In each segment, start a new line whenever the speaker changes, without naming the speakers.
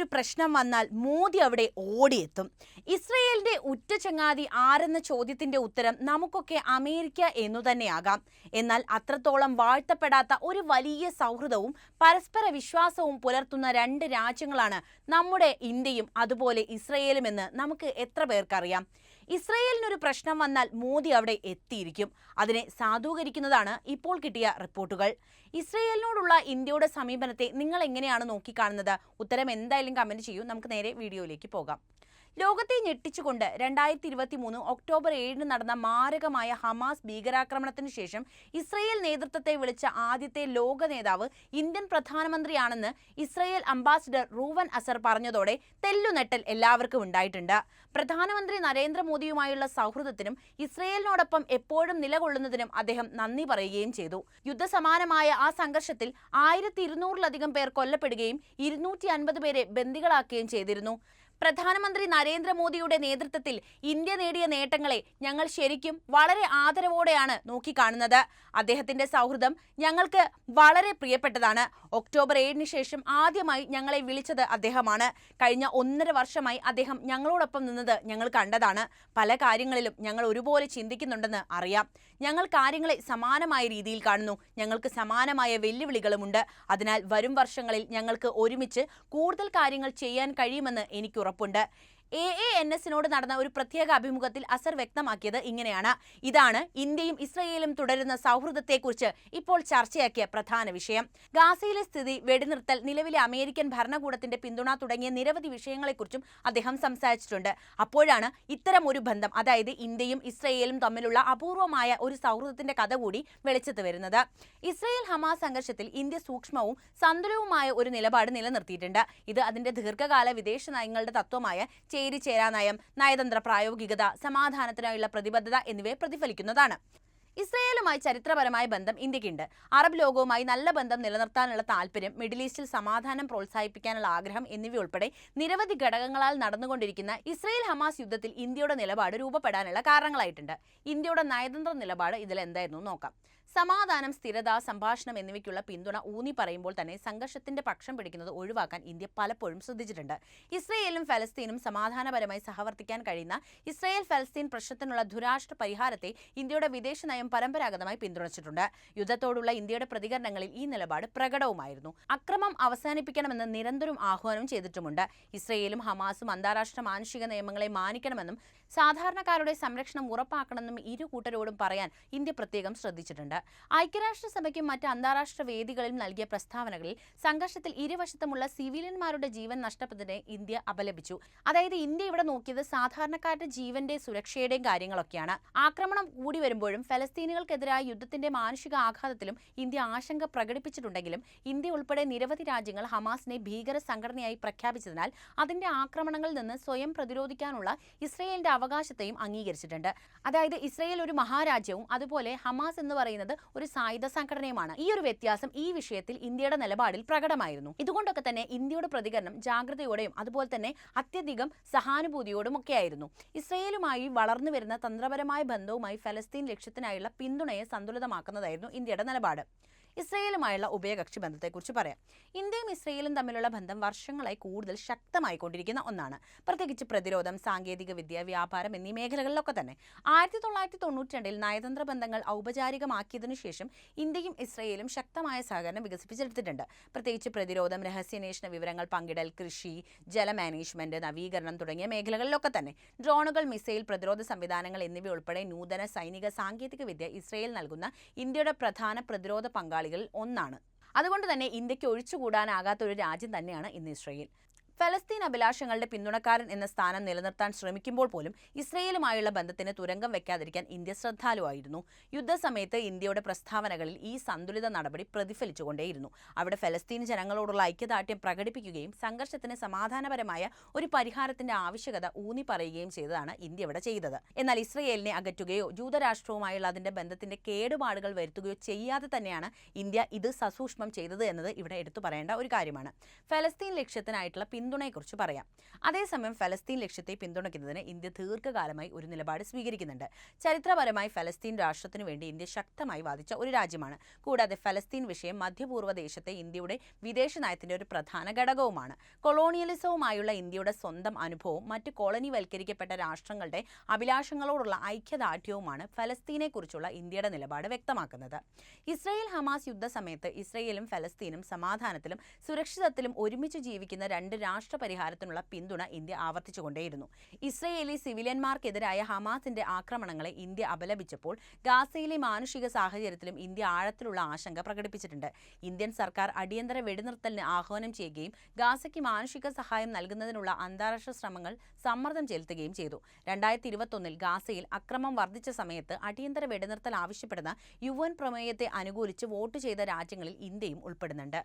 ഒരു പ്രശ്നം വന്നാൽ മോദി അവിടെ ഓടിയെത്തും. ഇസ്രയേലിന്റെ ഉറ്റ ചങ്ങാതി ആരെന്ന ചോദ്യത്തിന്റെ ഉത്തരം നമുക്കൊക്കെ അമേരിക്ക എന്നു തന്നെയാകാം. എന്നാൽ അത്രത്തോളം വാഴ്ത്തപ്പെടാത്ത ഒരു വലിയ സൗഹൃദവും പരസ്പര വിശ്വാസവും പുലർത്തുന്ന രണ്ട് രാജ്യങ്ങളാണ് നമ്മുടെ ഇന്ത്യയും അതുപോലെ ഇസ്രയേലും എന്ന് നമുക്ക് എത്ര പേർക്കറിയാം. ഇസ്രയേലിനൊരു പ്രശ്നം വന്നാൽ മോദി അവിടെ എത്തിയിരിക്കും. അതിനെ സാധൂകരിക്കുന്നതാണ് ഇപ്പോൾ കിട്ടിയ റിപ്പോർട്ടുകൾ. ഇസ്രയേലിനോടുള്ള ഇന്ത്യയുടെ സമീപനത്തെ നിങ്ങൾ എങ്ങനെയാണ് നോക്കിക്കാണുന്നത്? ഉത്തരം എന്തായാലും കമന്റ് ചെയ്യൂ. നമുക്ക് നേരെ വീഡിയോയിലേക്ക് പോകാം. ലോകത്തെ ഞെട്ടിച്ചുകൊണ്ട് 2023 ഒക്ടോബർ 7 നടന്ന മാരകമായ ഹമാസ് ഭീകരാക്രമണത്തിന് ശേഷം ഇസ്രയേൽ നേതൃത്വത്തെ വിളിച്ച ആദ്യത്തെ ലോക നേതാവ് ഇന്ത്യൻ പ്രധാനമന്ത്രിയാണെന്ന് ഇസ്രയേൽ അംബാസിഡർ റൂവൻ അസർ പറഞ്ഞതോടെ തെല്ലുനെട്ടൽ എല്ലാവർക്കും ഉണ്ടായിട്ടുണ്ട്. പ്രധാനമന്ത്രി നരേന്ദ്രമോദിയുമായുള്ള സൗഹൃദത്തിനും ഇസ്രയേലിനോടൊപ്പം എപ്പോഴും നിലകൊള്ളുന്നതിനും അദ്ദേഹം നന്ദി പറയുകയും ചെയ്തു. യുദ്ധസമാനമായ ആ സംഘർഷത്തിൽ 1200-ലധികം പേർ കൊല്ലപ്പെടുകയും 250 പേരെ ബന്ദികളാക്കുകയും ചെയ്തിരുന്നു. പ്രധാനമന്ത്രി നരേന്ദ്രമോദിയുടെ നേതൃത്വത്തിൽ ഇന്ത്യ നേടിയ നേട്ടങ്ങളെ ഞങ്ങൾ ശരിക്കും വളരെ ആദരവോടെയാണ് നോക്കിക്കാണുന്നത്. അദ്ദേഹത്തിന്റെ സൗഹൃദം ഞങ്ങൾക്ക് വളരെ പ്രിയപ്പെട്ടതാണ്. ഒക്ടോബർ 7 ശേഷം ആദ്യമായി ഞങ്ങളെ വിളിച്ചത് അദ്ദേഹമാണ്. കഴിഞ്ഞ 1.5 വർഷമായി അദ്ദേഹം ഞങ്ങളോടൊപ്പം നിന്നത് ഞങ്ങൾ കണ്ടതാണ്. പല കാര്യങ്ങളിലും ഞങ്ങൾ ഒരുപോലെ ചിന്തിക്കുന്നുണ്ടെന്ന് അറിയാം. ഞങ്ങൾ കാര്യങ്ങളെ സമാനമായ രീതിയിൽ കാണുന്നു. ഞങ്ങൾക്ക് സമാനമായ വെല്ലുവിളികളുമുണ്ട്. അതിനാൽ വരും വർഷങ്ങളിൽ ഞങ്ങൾക്ക് ഒരുമിച്ച് കൂടുതൽ കാര്യങ്ങൾ ചെയ്യാൻ കഴിയുമെന്ന് എനിക്ക് ഉറപ്പുണ്ട്. AANS-നോട് നടന്ന ഒരു പ്രത്യേക അഭിമുഖത്തിൽ അസർ വ്യക്തമാക്കിയത് ഇങ്ങനെയാണ്. ഇതാണ് ഇന്ത്യയും ഇസ്രയേലും തുടരുന്ന സൗഹൃദത്തെക്കുറിച്ച് ഇപ്പോൾ ചർച്ചയാക്കിയ പ്രധാന വിഷയം. ഗാസയിലെ സ്ഥിതി, വെടിനിർത്തൽ, നിലവിലെ അമേരിക്കൻ ഭരണകൂടത്തിന്റെ പിന്തുണ തുടങ്ങിയ നിരവധി വിഷയങ്ങളെക്കുറിച്ചും അദ്ദേഹം സംസാരിച്ചിട്ടുണ്ട്. അപ്പോഴാണ് ഇത്തരം ഒരു ബന്ധം, അതായത് ഇന്ത്യയും ഇസ്രയേലും തമ്മിലുള്ള അപൂർവമായ ഒരു സൗഹൃദത്തിന്റെ കഥ കൂടി വെളിച്ചത്ത് വരുന്നത്. ഇസ്രയേൽ ഹമാസ് സംഘർഷത്തിൽ ഇന്ത്യ സൂക്ഷ്മവും സന്തുലിതവുമായ ഒരു നിലപാട് നിലനിർത്തിയിട്ടുണ്ട്. ഇത് അതിന്റെ ദീർഘകാല വിദേശ നയങ്ങളുടെ തത്വമായ ചേരിചേരാ നയം, നയതന്ത്ര പ്രായോഗികത, സമാധാനത്തിനായുള്ള പ്രതിബദ്ധത എന്നിവയെ പ്രതിഫലിക്കുന്നതാണ്. ഇസ്രയേലുമായി ചരിത്രപരമായ ബന്ധം ഇന്ത്യക്കുണ്ട്. അറബ് ലോകവുമായി നല്ല ബന്ധം നിലനിർത്താനുള്ള താല്പര്യം, മിഡിൽ ഈസ്റ്റിൽ സമാധാനം പ്രോത്സാഹിപ്പിക്കാനുള്ള ആഗ്രഹം എന്നിവയുൾപ്പെടെ നിരവധി ഘടകങ്ങളാൽ നടന്നുകൊണ്ടിരിക്കുന്ന ഇസ്രയേൽ ഹമാസ് യുദ്ധത്തിൽ ഇന്ത്യയുടെ നിലപാട് രൂപപ്പെടാനുള്ള കാരണങ്ങളായിട്ടുണ്ട്. ഇന്ത്യയുടെ നയതന്ത്ര നിലപാട് ഇതിൽ എന്തായിരുന്നു നോക്കാം. സമാധാനം, സ്ഥിരത, സംഭാഷണം എന്നിവയ്ക്കുള്ള പിന്തുണ ഊന്നി പറയുമ്പോൾ തന്നെ സംഘർഷത്തിന്റെ പക്ഷം പിടിക്കുന്നത് ഒഴിവാക്കാൻ ഇന്ത്യ പലപ്പോഴും ശ്രദ്ധിച്ചിട്ടുണ്ട്. ഇസ്രയേലും ഫലസ്തീനും സമാധാനപരമായി സഹവർത്തിക്കാൻ കഴിയുന്ന ഇസ്രയേൽ ഫലസ്തീൻ പ്രശ്നത്തിനുള്ള ദ്വിരാഷ്ട്ര പരിഹാരത്തെ ഇന്ത്യയുടെ വിദേശ നയം പരമ്പരാഗതമായി പിന്തുണച്ചിട്ടുണ്ട്. യുദ്ധത്തോടുള്ള ഇന്ത്യയുടെ പ്രതികരണങ്ങളിൽ ഈ നിലപാട് പ്രകടവുമായിരുന്നു. അക്രമം അവസാനിപ്പിക്കണമെന്ന് നിരന്തരം ആഹ്വാനം ചെയ്തിട്ടുമുണ്ട്. ഇസ്രയേലും ഹമാസും അന്താരാഷ്ട്ര മാനുഷിക നിയമങ്ങളെ മാനിക്കണമെന്നും സാധാരണക്കാരുടെ സംരക്ഷണം ഉറപ്പാക്കണമെന്നും ഇരു കൂട്ടരോടും പറയാൻ ഇന്ത്യ പ്രത്യേകം ശ്രദ്ധിച്ചിട്ടുണ്ട്. ഐക്യരാഷ്ട്രസഭയ്ക്കും മറ്റ് അന്താരാഷ്ട്ര വേദികളിലും നൽകിയ പ്രസ്താവനകളിൽ സംഘർഷത്തിൽ ഇരുവശത്തുമുള്ള സിവിലിയന്മാരുടെ ജീവൻ നഷ്ടപ്പെട്ടതിനെ ഇന്ത്യ അപലപിച്ചു. അതായത് ഇന്ത്യ ഇവിടെ നോക്കിയത് സാധാരണക്കാരുടെ ജീവന്റെ സുരക്ഷയുടെയും കാര്യങ്ങളൊക്കെയാണ്. ആക്രമണം കൂടി വരുമ്പോഴും ഫലസ്തീനികൾക്കെതിരായ യുദ്ധത്തിന്റെ മാനുഷിക ആഘാതത്തിലും ഇന്ത്യ ആശങ്ക പ്രകടിപ്പിച്ചിട്ടുണ്ടെങ്കിലും ഇന്ത്യ ഉൾപ്പെടെ നിരവധി രാജ്യങ്ങൾ ഹമാസിനെ ഭീകര സംഘടനയായി പ്രഖ്യാപിച്ചതിനാൽ അതിന്റെ ആക്രമണങ്ങളിൽ നിന്ന് സ്വയം പ്രതിരോധിക്കാനുള്ള ഇസ്രയേലിന്റെ അവകാശത്തെയും അംഗീകരിച്ചിട്ടുണ്ട്. അതായത് ഇസ്രയേൽ ഒരു മഹാരാജ്യവും അതുപോലെ ഹമാസ് എന്ന് പറയുന്നത് ഒരു സായുധ സംഘടനയുമാണ്. ഈ ഒരു വ്യത്യാസം ഈ വിഷയത്തിൽ ഇന്ത്യയുടെ നിലപാടിൽ പ്രകടമായിരുന്നു. ഇതുകൊണ്ടൊക്കെ തന്നെ ഇന്ത്യയുടെ പ്രതികരണം ജാഗ്രതയോടെയും അതുപോലെ തന്നെ അത്യധികം സഹാനുഭൂതിയോടും ഒക്കെയായിരുന്നു. ഇസ്രയേലുമായി വളർന്നു വരുന്ന തന്ത്രപരമായ ബന്ധവുമായി ഫലസ്തീൻ ലക്ഷ്യത്തിനായുള്ള പിന്തുണയെ സന്തുലിതമാക്കുന്നതായിരുന്നു ഇന്ത്യയുടെ നിലപാട്. ഇസ്രയേലുമായുള്ള ഉഭയകക്ഷി ബന്ധത്തെക്കുറിച്ച് പറയാം. ഇന്ത്യയും ഇസ്രയേലും തമ്മിലുള്ള ബന്ധം വർഷങ്ങളായി കൂടുതൽ ശക്തമായിക്കൊണ്ടിരിക്കുന്ന ഒന്നാണ്. പ്രത്യേകിച്ച് പ്രതിരോധം, സാങ്കേതിക വിദ്യ, വ്യാപാരം എന്നീ മേഖലകളിലൊക്കെ തന്നെ. 1992 നയതന്ത്ര ബന്ധങ്ങൾ ഔപചാരികമാക്കിയതിനു ശേഷം ഇന്ത്യയും ഇസ്രയേലും ശക്തമായ സഹകരണം വികസിപ്പിച്ചെടുത്തിട്ടുണ്ട്. പ്രത്യേകിച്ച് പ്രതിരോധം, രഹസ്യാന്വേഷണ വിവരങ്ങൾ പങ്കിടൽ, കൃഷി, ജല മാനേജ്മെന്റ്, നവീകരണം തുടങ്ങിയ മേഖലകളിലൊക്കെ തന്നെ. ഡ്രോണുകൾ, മിസൈൽ പ്രതിരോധ സംവിധാനങ്ങൾ എന്നിവയുൾപ്പെടെ നൂതന സൈനിക സാങ്കേതിക വിദ്യ ഇസ്രയേൽ നൽകുന്ന ഇന്ത്യയുടെ പ്രധാന പ്രതിരോധ പങ്കാളികളിൽ ഒന്നാണ്. അതുകൊണ്ട് തന്നെ ഇന്ത്യക്ക് ഒഴിച്ചുകൂടാനാകാത്ത ഒരു രാജ്യം തന്നെയാണ് ഇന്ന് ഇസ്രയേൽ. ഫലസ്തീൻ അഭിലാഷങ്ങളുടെ പിന്തുണക്കാരൻ എന്ന സ്ഥാനം നിലനിർത്താൻ ശ്രമിക്കുമ്പോൾ പോലും ഇസ്രയേലുമായുള്ള ബന്ധത്തിന് തുരങ്കം വെക്കാതിരിക്കാൻ ഇന്ത്യ ശ്രദ്ധാലുവായിരുന്നു. യുദ്ധസമയത്ത് ഇന്ത്യയുടെ പ്രസ്താവനകളിൽ ഈ സന്തുലിത നടപടി പ്രതിഫലിച്ചുകൊണ്ടേയിരുന്നു. അവിടെ ഫലസ്തീൻ ജനങ്ങളോടുള്ള ഐക്യദാർഢ്യം പ്രകടിപ്പിക്കുകയും സംഘർഷത്തിന് സമാധാനപരമായ ഒരു പരിഹാരത്തിന്റെ ആവശ്യകത ഊന്നി പറയുകയും ചെയ്തതാണ് ഇന്ത്യ ഇവിടെ ചെയ്തത്. എന്നാൽ ഇസ്രയേലിനെ അകറ്റുകയോ ജൂതരാഷ്ട്രവുമായുള്ള അതിന്റെ ബന്ധത്തിന്റെ കേടുപാടുകൾ വരുത്തുകയോ ചെയ്യാതെ തന്നെയാണ് ഇന്ത്യ ഇത് സസൂക്ഷ്മം ചെയ്തത് എന്നത് ഇവിടെ എടുത്തു പറയേണ്ട ഒരു കാര്യമാണ്. ഫലസ്തീൻ ലക്ഷ്യത്തിനായിട്ടുള്ള പിന്തുണ പിന്തുണയെക്കുറിച്ച് പറയാം. അതേസമയം ഫലസ്തീൻ ലക്ഷ്യത്തെ പിന്തുണയ്ക്കുന്നതിന് ഇന്ത്യ ദീർഘകാലമായി ഒരു നിലപാട് സ്വീകരിക്കുന്നുണ്ട്. ചരിത്രപരമായി ഫലസ്തീൻ രാഷ്ട്രത്തിനു വേണ്ടി ഇന്ത്യ ശക്തമായി വാദിച്ച ഒരു രാജ്യമാണ്. കൂടാതെ ഫലസ്തീൻ വിഷയം മധ്യപൂർവ്വ ദേശത്തെ ഇന്ത്യയുടെ വിദേശ നയത്തിന്റെ ഒരു പ്രധാന ഘടകവുമാണ്. കൊളോണിയലിസവുമായുള്ള ഇന്ത്യയുടെ സ്വന്തം അനുഭവവും മറ്റ് കോളനിവൽക്കരിക്കപ്പെട്ട രാഷ്ട്രങ്ങളുടെ അഭിലാഷങ്ങളോടുള്ള ഐക്യദാർഢ്യവുമാണ് ഫലസ്തീനെക്കുറിച്ചുള്ള ഇന്ത്യയുടെ നിലപാട് വ്യക്തമാക്കുന്നത്. ഇസ്രയേൽ ഹമാസ് യുദ്ധസമയത്ത് ഇസ്രയേലും ഫലസ്തീനും സമാധാനത്തിലും സുരക്ഷിതത്തിലും ഒരുമിച്ച് ജീവിക്കുന്ന രണ്ട് രാഷ്ട്ര പരിഹാരത്തിനുള്ള പിന്തുണ ഇന്ത്യ ആവർത്തിച്ചുകൊണ്ടേയിരുന്നു. ഇസ്രയേലി സിവിലിയന്മാർക്കെതിരായ ഹമാസിന്റെ ആക്രമണങ്ങളെ ഇന്ത്യ അപലപിച്ചപ്പോൾ ഗാസയിലെ മാനുഷിക സാഹചര്യത്തിലും ഇന്ത്യ ആഴത്തിലുള്ള ആശങ്ക പ്രകടിപ്പിച്ചിട്ടുണ്ട്. ഇന്ത്യൻ സർക്കാർ അടിയന്തര വെടിനിർത്തലിന് ആഹ്വാനം ചെയ്യുകയും ഗാസയ്ക്ക് മാനുഷിക സഹായം നൽകുന്നതിനുള്ള അന്താരാഷ്ട്ര ശ്രമങ്ങൾ സമ്മർദ്ദം ചെലുത്തുകയും ചെയ്തു. 2021 ഗാസയിൽ അക്രമം വർദ്ധിച്ച സമയത്ത് അടിയന്തര വെടിനിർത്തൽ ആവശ്യപ്പെടുന്ന UN പ്രമേയത്തെ അനുകൂലിച്ച് വോട്ട് ചെയ്ത രാജ്യങ്ങളിൽ ഇന്ത്യയും ഉൾപ്പെടുന്നുണ്ട്.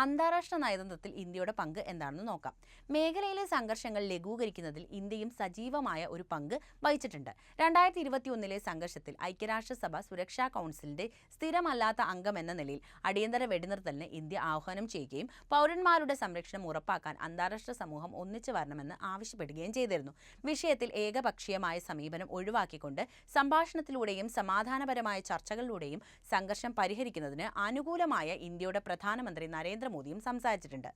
അന്താരാഷ്ട്ര നയതന്ത്രത്തിൽ ഇന്ത്യയുടെ പങ്ക് എന്താണെന്ന് നോക്കാം. മേഖലയിലെ സംഘർഷങ്ങൾ ലഘൂകരിക്കുന്നതിൽ ഇന്ത്യയും സജീവമായ ഒരു പങ്ക് വഹിച്ചിട്ടുണ്ട്. 2021 സംഘർഷത്തിൽ ഐക്യരാഷ്ട്രസഭ സുരക്ഷാ കൗൺസിലിന്റെ സ്ഥിരമല്ലാത്ത അംഗം എന്ന നിലയിൽ അടിയന്തര വെടിനിർത്തലിന് ഇന്ത്യ ആഹ്വാനം ചെയ്യുകയും പൗരന്മാരുടെ സംരക്ഷണം ഉറപ്പാക്കാൻ അന്താരാഷ്ട്ര സമൂഹം ഒന്നിച്ചു വരണമെന്ന് ആവശ്യപ്പെടുകയും ചെയ്തിരുന്നു. വിഷയത്തിൽ ഏകപക്ഷീയമായ സമീപനം ഒഴിവാക്കിക്കൊണ്ട് സംഭാഷണത്തിലൂടെയും സമാധാനപരമായ ചർച്ചകളിലൂടെയും സംഘർഷം പരിഹരിക്കുന്നതിന് അനുകൂലമായ ഇന്ത്യയുടെ പ്രധാനമന്ത്രി നരേന്ദ്രമോദിയും സംസാരിച്ചിട്ടുണ്ട്.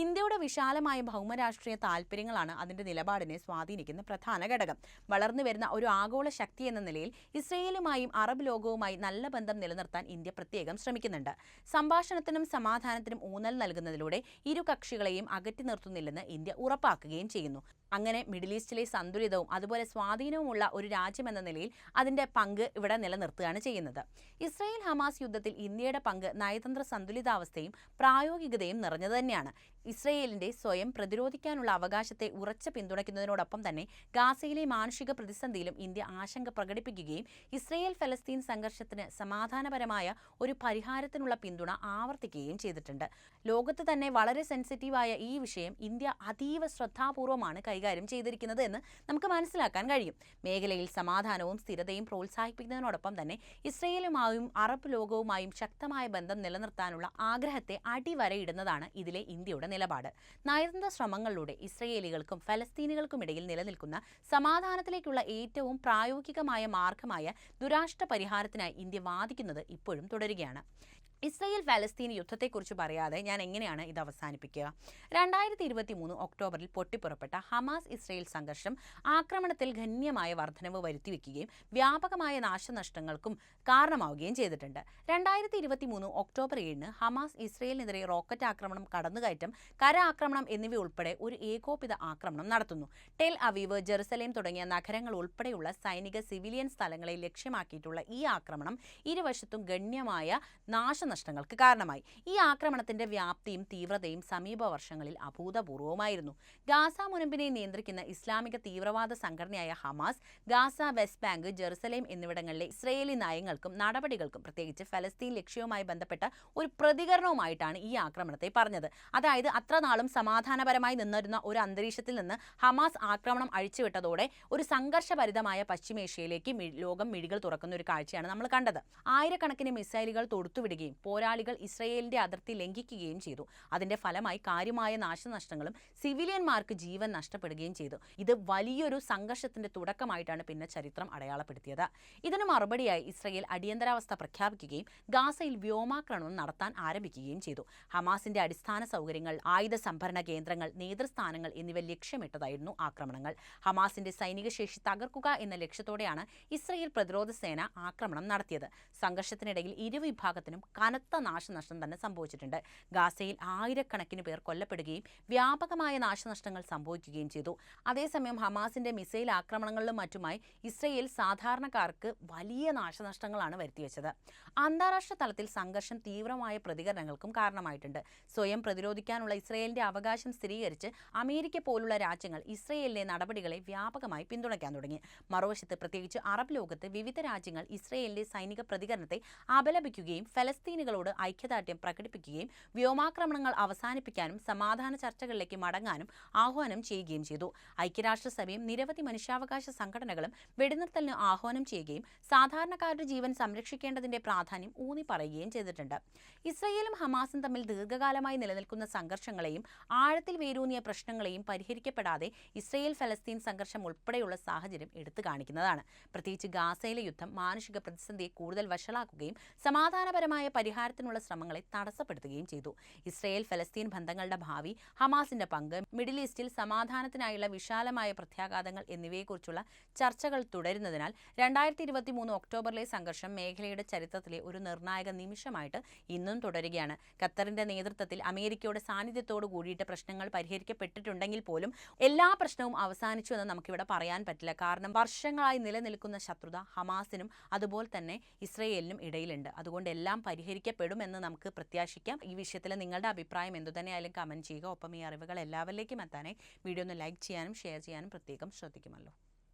ഇന്ത്യയുടെ വിശാലമായ ഭൗമരാഷ്ട്രീയ താൽപ്പര്യങ്ങളാണ് അതിന്റെ നിലപാടിനെ സ്വാധീനിക്കുന്ന പ്രധാന ഘടകം. വളർന്നുവരുന്ന ഒരു ആഗോള ശക്തി എന്ന നിലയിൽ ഇസ്രയേലുമായും അറബ് ലോകവുമായി നല്ല ബന്ധം നിലനിർത്താൻ ഇന്ത്യ പ്രത്യേകം ശ്രമിക്കുന്നുണ്ട്. സംഭാഷണത്തിനും സമാധാനത്തിനും ഊന്നൽ നൽകുന്നതിലൂടെ ഇരു കക്ഷികളെയും അകറ്റി നിർത്തുന്നില്ലെന്ന് ഇന്ത്യ ഉറപ്പാക്കുകയും ചെയ്യുന്നു. അങ്ങനെ മിഡിൽ ഈസ്റ്റിലെ സന്തുലിതവും അതുപോലെ സ്വാധീനവുമുള്ള ഒരു രാജ്യമെന്ന നിലയിൽ അതിന്റെ പങ്ക് ഇവിടെ നിലനിർത്തുകയാണ് ചെയ്യുന്നത്. ഇസ്രായേൽ ഹമാസ് യുദ്ധത്തിൽ ഇന്ത്യയുടെ പങ്ക് നയതന്ത്ര സന്തുലിതാവസ്ഥയും പ്രായോഗികതയും നിറഞ്ഞത് തന്നെയാണ്. ഇസ്രയേലിന്റെ സ്വയം പ്രതിരോധിക്കാനുള്ള അവകാശത്തെ ഉറച്ച പിന്തുണയ്ക്കുന്നതിനോടൊപ്പം തന്നെ ഗാസയിലെ മാനുഷിക പ്രതിസന്ധിയിലും ഇന്ത്യ ആശങ്ക പ്രകടിപ്പിക്കുകയും ഇസ്രയേൽ ഫലസ്തീൻ സംഘർഷത്തിന് സമാധാനപരമായ ഒരു പരിഹാരത്തിനുള്ള പിന്തുണ ആവർത്തിക്കുകയും ചെയ്തിട്ടുണ്ട്. ലോകത്ത് തന്നെ വളരെ സെൻസിറ്റീവായ ഈ വിഷയം ഇന്ത്യ അതീവ ശ്രദ്ധാപൂർവമാണ് കൈകാര്യം ചെയ്തിരിക്കുന്നത് എന്ന് നമുക്ക് മനസ്സിലാക്കാൻ കഴിയും. മേഖലയിൽ സമാധാനവും സ്ഥിരതയും പ്രോത്സാഹിപ്പിക്കുന്നതിനോടൊപ്പം തന്നെ ഇസ്രയേലുമായും അറബ് ലോകവുമായും ശക്തമായ ബന്ധം നിലനിർത്താനുള്ള ആഗ്രഹത്തെ അടിവരയിടുന്നതാണ് ഇതിലെ ഇന്ത്യയുടെ നിലപാട്. നയതന്ത്ര ശ്രമങ്ങളിലൂടെ ഇസ്രയേലികൾക്കും ഫലസ്തീനികൾക്കുമിടയിൽ നിലനിൽക്കുന്ന സമാധാനത്തിലേക്കുള്ള ഏറ്റവും പ്രായോഗികമായ മാർഗമായ ദുരാഷ്ട്ര പരിഹാരത്തിനായി ഇന്ത്യ വാദിക്കുന്നത് ഇപ്പോഴും തുടരുകയാണ്. ഇസ്രയേൽ ഫലസ്തീൻ യുദ്ധത്തെക്കുറിച്ച് പറയാതെ ഞാൻ എങ്ങനെയാണ് ഇത് അവസാനിപ്പിക്കുക? 2023 ഒക്ടോബറിൽ പൊട്ടിപ്പുറപ്പെട്ട ഹമാസ് ഇസ്രയേൽ സംഘർഷം ആക്രമണത്തിൽ ഗണ്യമായ വർധനവ് വരുത്തിവെക്കുകയും വ്യാപകമായ നാശനഷ്ടങ്ങൾക്കും കാരണമാവുകയും ചെയ്തിട്ടുണ്ട്. 2023 ഒക്ടോബർ 7 ഹമാസ് ഇസ്രയേലിനെതിരെ റോക്കറ്റ് ആക്രമണം, കടന്നുകയറ്റം, കര ആക്രമണം എന്നിവയുൾപ്പെടെ ഒരു ഏകോപിത ആക്രമണം നടത്തുന്നു. ടെൽ അവീവ്, ജെറുസലേം തുടങ്ങിയ നഗരങ്ങൾ ഉൾപ്പെടെയുള്ള സൈനിക സിവിലിയൻ സ്ഥലങ്ങളെ ലക്ഷ്യമാക്കിയിട്ടുള്ള ഈ ആക്രമണം ഇരുവശത്തും ഗണ്യമായ നാശനഷ്ടങ്ങൾക്ക് കാരണമായി. ഈ ആക്രമണത്തിന്റെ വ്യാപ്തിയും തീവ്രതയും സമീപ വർഷങ്ങളിൽ അഭൂതപൂർവമായിരുന്നു. ഗാസ മുനമ്പിനെ നിയന്ത്രിക്കുന്ന ഇസ്ലാമിക തീവ്രവാദ സംഘടനയായ Hamas Gaza, west bank, Jerusalem എന്നിവിടങ്ങളിലെ ഇസ്രയേലി നയങ്ങൾക്കും നടപടികൾക്കും, പ്രത്യേകിച്ച് ഫലസ്തീൻ ലക്ഷ്യവുമായി ബന്ധപ്പെട്ട ഒരു പ്രതികരണവുമായിട്ടാണ് ഈ ആക്രമണത്തെ പറഞ്ഞത്. അതായത് അത്ര നാളും സമാധാനപരമായി നിന്നിരുന്ന ഒരു അന്തരീക്ഷത്തിൽ നിന്ന് ഹമാസ് ആക്രമണം അഴിച്ചുവിട്ടതോടെ ഒരു സംഘർഷഭരിതമായ പശ്ചിമേഷ്യയിലേക്ക് ലോകം മിഴികൾ തുറക്കുന്ന ഒരു കാഴ്ചയാണ് നമ്മൾ കണ്ടത്. ആയിരക്കണക്കിന് മിസൈലുകൾ തൊടുത്തുവിടുകയും പോരാളികൾ ഇസ്രയേലിന്റെ അതിർത്തി ലംഘിക്കുകയും ചെയ്തു. അതിന്റെ ഫലമായി കാര്യമായ നാശനഷ്ടങ്ങളും സിവിലിയന്മാർക്ക് ജീവൻ നഷ്ടപ്പെടുകയും ചെയ്തു. ഇത് വലിയൊരു സംഘർഷത്തിന്റെ തുടക്കമായിട്ടാണ് പിന്നെ ചരിത്രം അടയാളപ്പെടുത്തിയത്. ഇതിന് മറുപടിയായി ഇസ്രയേൽ അടിയന്തരാവസ്ഥ പ്രഖ്യാപിക്കുകയും ഗാസയിൽ വ്യോമാക്രമണം നടത്താൻ ആരംഭിക്കുകയും ചെയ്തു. ഹമാസിന്റെ അടിസ്ഥാന സൗകര്യങ്ങൾ, ആയുധ സംഭരണ കേന്ദ്രങ്ങൾ, നേതൃസ്ഥാനങ്ങൾ എന്നിവ ലക്ഷ്യമിട്ടതായിരുന്നു ആക്രമണങ്ങൾ. ഹമാസിന്റെ സൈനിക ശേഷി തകർക്കുക എന്ന ലക്ഷ്യത്തോടെയാണ് ഇസ്രയേൽ പ്രതിരോധ സേന ആക്രമണം നടത്തിയത്. സംഘർഷത്തിനിടയിൽ ഇരുവിഭാഗത്തിനും കനത്ത നാശനഷ്ടം തന്നെ സംഭവിച്ചിട്ടുണ്ട്. ഗാസയിൽ ആയിരക്കണക്കിന് പേർ കൊല്ലപ്പെടുകയും വ്യാപകമായ നാശനഷ്ടങ്ങൾ സംഭവിക്കുകയും ചെയ്തു. അതേസമയം ഹമാസിന്റെ മിസൈൽ ആക്രമണങ്ങളിലും മറ്റുമായി ഇസ്രയേൽ സാധാരണക്കാർക്ക് വലിയ നാശനഷ്ടങ്ങളാണ് വരുത്തിവെച്ചത്. അന്താരാഷ്ട്ര തലത്തിൽ സംഘർഷം തീവ്രമായ പ്രതികരണങ്ങൾക്കും കാരണമായിട്ടുണ്ട്. സ്വയം പ്രതിരോധിക്കാനുള്ള ഇസ്രയേലിന്റെ അവകാശം സ്ഥിരീകരിച്ച് അമേരിക്ക പോലുള്ള രാജ്യങ്ങൾ ഇസ്രയേലിന്റെ നടപടികളെ വ്യാപകമായി പിന്തുണയ്ക്കാൻ തുടങ്ങി. മറുവശത്ത് പ്രത്യേകിച്ച് അറബ് ലോകത്ത് വിവിധ രാജ്യങ്ങൾ ഇസ്രയേലിന്റെ സൈനിക പ്രതികരണത്തെ അപലപിക്കുകയും ഫലസ്തീൻ ഫലസ്തീനികളോട് ഐക്യദാർഢ്യം പ്രകടിപ്പിക്കുകയും വ്യോമാക്രമണങ്ങൾ അവസാനിപ്പിക്കാനും സമാധാന ചർച്ചകളിലേക്ക് മടങ്ങാനും ആഹ്വാനം ചെയ്യുകയും ചെയ്തു. ഐക്യരാഷ്ട്രസഭയും നിരവധി മനുഷ്യാവകാശ സംഘടനകളും വെടിനിർത്തലിന് ആഹ്വാനം ചെയ്യുകയും സാധാരണക്കാരുടെ ജീവൻ സംരക്ഷിക്കേണ്ടതിന്റെ പ്രാധാന്യം ഊന്നി പറയുകയും ചെയ്തിട്ടുണ്ട്. ഇസ്രയേലും ഹമാസും തമ്മിൽ ദീർഘകാലമായി നിലനിൽക്കുന്ന സംഘർഷങ്ങളെയും ആഴത്തിൽ വേരൂന്നിയ പ്രശ്നങ്ങളെയും പരിഹരിക്കപ്പെടാതെ ഇസ്രയേൽ ഫലസ്തീൻ സംഘർഷം ഉൾപ്പെടെയുള്ള സാഹചര്യം എടുത്തു കാണിക്കുന്നതാണ്. പ്രത്യേകിച്ച് ഗാസയിലെ യുദ്ധം മാനുഷിക പ്രതിസന്ധിയെ കൂടുതൽ വഷളാക്കുകയും സമാധാനപരമായ പരിഹാരത്തിനുള്ള ശ്രമങ്ങളെ തടസ്സപ്പെടുത്തുകയും ചെയ്തു. ഇസ്രയേൽ ഫലസ്തീൻ ബന്ധങ്ങളുടെ ഭാവി, ഹമാസിന്റെ പങ്ക്, മിഡിൽ ഈസ്റ്റിൽ സമാധാനത്തിനായുള്ള വിശാലമായ പ്രത്യാഘാതങ്ങൾ എന്നിവയെക്കുറിച്ചുള്ള ചർച്ചകൾ തുടരുന്നതിനാൽ 2023 ഒക്ടോബറിലെ സംഘർഷം മേഖലയുടെ ചരിത്രത്തിലെ ഒരു നിർണായക നിമിഷമായിട്ട് ഇന്നും തുടരുകയാണ്. ഖത്തറിന്റെ നേതൃത്വത്തിൽ അമേരിക്കയുടെ സാന്നിധ്യത്തോടു കൂടിയിട്ട് പ്രശ്നങ്ങൾ പരിഹരിക്കപ്പെട്ടിട്ടുണ്ടെങ്കിൽ പോലും എല്ലാ പ്രശ്നവും അവസാനിച്ചു എന്ന് നമുക്കിവിടെ പറയാൻ പറ്റില്ല. കാരണം വർഷങ്ങളായി നിലനിൽക്കുന്ന ശത്രുത ഹമാസിനും അതുപോലെ തന്നെ ഇസ്രയേലിനും ഇടയിലുണ്ട്. അതുകൊണ്ട് എല്ലാം പരിഹരിക്കപ്പെടുമെന്ന് നമുക്ക് പ്രത്യാശിക്കാം. ഈ വിഷയത്തിൽ നിങ്ങളുടെ അഭിപ്രായം എന്തുതന്നെയായാലും കമൻറ്റ് ചെയ്യുക. ഒപ്പം ഈ അറിവുകൾ എല്ലാവരിലേക്കും എത്താനായി വീഡിയോ ഒന്ന് ലൈക്ക് ചെയ്യാനും ഷെയർ ചെയ്യാനും പ്രത്യേകം ശ്രദ്ധിക്കുമല്ലോ.